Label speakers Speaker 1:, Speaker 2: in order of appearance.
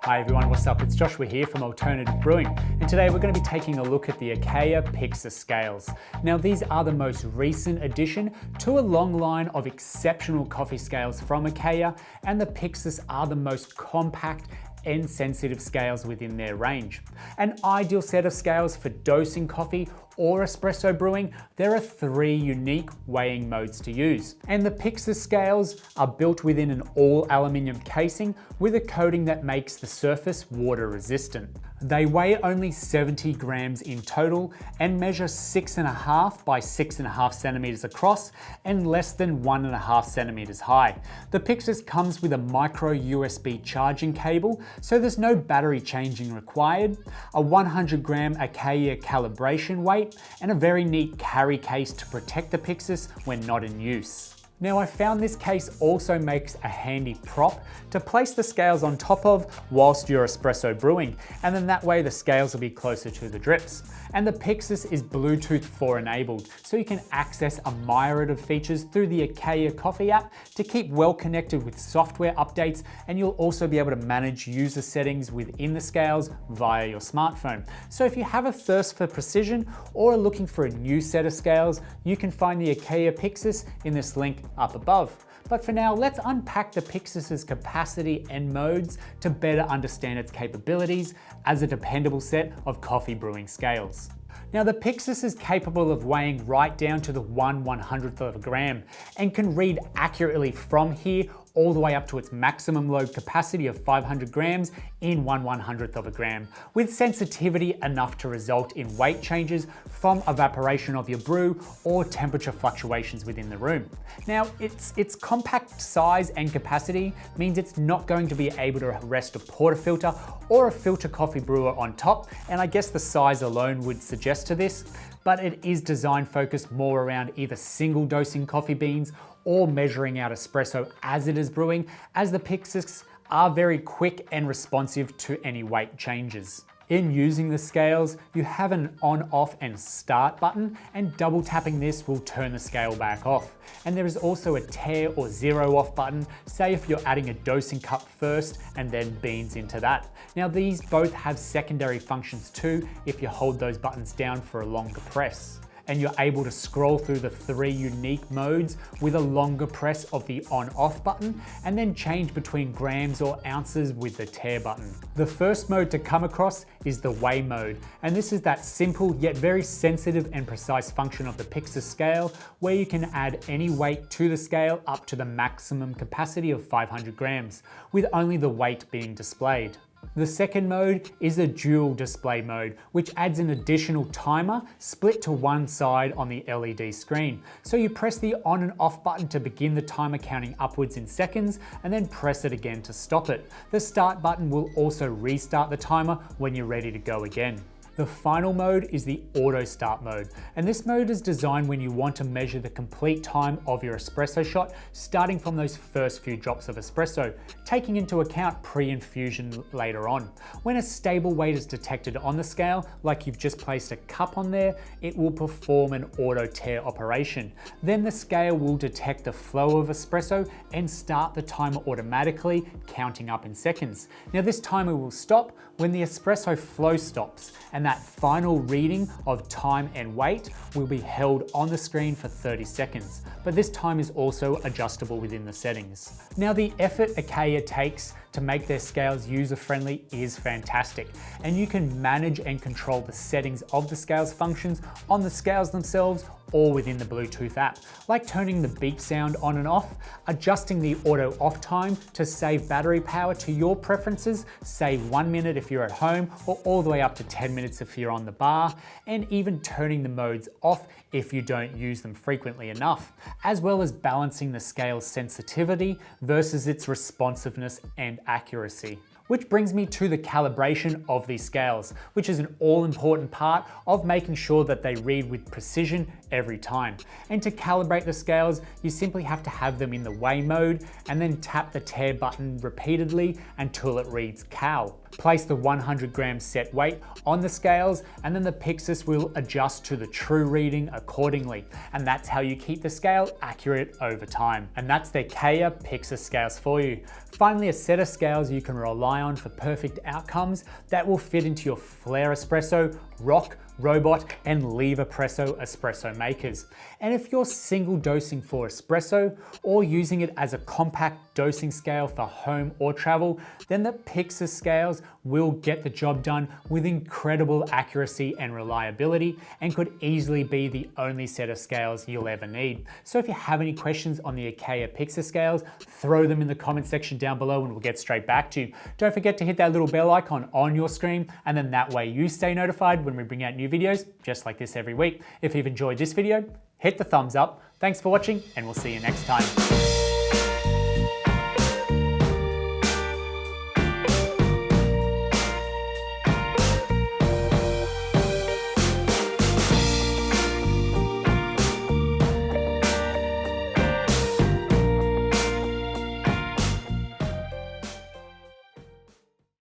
Speaker 1: Hi everyone, what's up? It's Joshua here from Alternative Brewing, and today we're going to be taking a look at the Acaia Pixis scales. Now these are the most recent addition to a long line of exceptional coffee scales from Acaia, and the Pixis are the most compact and sensitive scales within their range. An ideal set of scales for dosing coffee or espresso brewing. There are 3 unique weighing modes to use. And the Pixis scales are built within an all aluminium casing with a coating that makes the surface water resistant. They weigh only 70 grams in total and measure 6.5 by 6.5 centimeters across and less than 1.5 centimeters high. The Pixis comes with a micro USB charging cable, so there's no battery changing required, a 100 gram Acaia calibration weight, and a very neat carry case to protect the Pixis when not in use. Now I found this case also makes a handy prop to place the scales on top of whilst you're espresso brewing, and then that way the scales will be closer to the drips. And the Pixis is Bluetooth 4 enabled, so you can access a myriad of features through the Acaia Coffee app to keep well connected with software updates, and you'll also be able to manage user settings within the scales via your smartphone. So if you have a thirst for precision or are looking for a new set of scales, you can find the Acaia Pixis in this link up above. But for now, let's unpack the Pixis's capacity and modes to better understand its capabilities as a dependable set of coffee brewing scales. Now the Pixis is capable of weighing right down to the 1/100th of a gram and can read accurately from here all the way up to its maximum load capacity of 500 grams in 1/100th of a gram, with sensitivity enough to result in weight changes from evaporation of your brew or temperature fluctuations within the room. Now its compact size and capacity means it's not going to be able to rest a portafilter or a filter coffee brewer on top, and I guess the size alone would suggest to this, but it is design focused more around either single dosing coffee beans or measuring out espresso as it is brewing, as the Pixis are very quick and responsive to any weight changes. In using the scales, you have an on, off and start button, and double tapping this will turn the scale back off. And there is also a tear or zero off button, say if you're adding a dosing cup first and then beans into that. Now these both have secondary functions too if you hold those buttons down for a longer press. And you're able to scroll through the 3 unique modes with a longer press of the on-off button, and then change between grams or ounces with the tear button. The first mode to come across is the weigh mode, and this is that simple yet very sensitive and precise function of the Pixis scale where you can add any weight to the scale up to the maximum capacity of 500 grams, with only the weight being displayed. The second mode is a dual display mode, which adds an additional timer split to one side on the LED screen. So you press the on and off button to begin the timer counting upwards in seconds, and then press it again to stop it. The start button will also restart the timer when you're ready to go again. The final mode is the auto start mode, and this mode is designed when you want to measure the complete time of your espresso shot, starting from those first few drops of espresso, taking into account pre-infusion later on. When a stable weight is detected on the scale, like you've just placed a cup on there, it will perform an auto tear operation. Then the scale will detect the flow of espresso and start the timer automatically, counting up in seconds. Now this timer will stop when the espresso flow stops, and that final reading of time and weight will be held on the screen for 30 seconds, but this time is also adjustable within the settings. Now the effort Acaia takes to make their scales user-friendly is fantastic, and you can manage and control the settings of the scales functions on the scales themselves or within the Bluetooth app, like turning the beep sound on and off, adjusting the auto off time to save battery power to your preferences, say 1 minute if you're at home or all the way up to 10 minutes if you're on the bar, and even turning the modes off if you don't use them frequently enough, as well as balancing the scale's sensitivity versus its responsiveness and accuracy. Which brings me to the calibration of these scales, which is an all-important part of making sure that they read with precision every time. And to calibrate the scales, you simply have to have them in the weigh mode and then tap the tear button repeatedly until it reads cal. Place the 100 gram set weight on the scales, and then the Pixis will adjust to the true reading accordingly. And that's how you keep the scale accurate over time. And that's the Acaia Pixis scales for you. Finally, a set of scales you can rely rely on for perfect outcomes that will fit into your Flair Espresso, Rock, Robot, and Leverpresso espresso makers. And if you're single dosing for espresso or using it as a compact dosing scale for home or travel, then the Pixa scales will get the job done with incredible accuracy and reliability, and could easily be the only set of scales you'll ever need. So if you have any questions on the Acaia Pixa scales, throw them in the comment section down below and we'll get straight back to you. Don't forget to hit that little bell icon on your screen, and then that way you stay notified when we bring out new videos just like this every week. If you've enjoyed this video, hit the thumbs up. Thanks for watching, and we'll see you next time.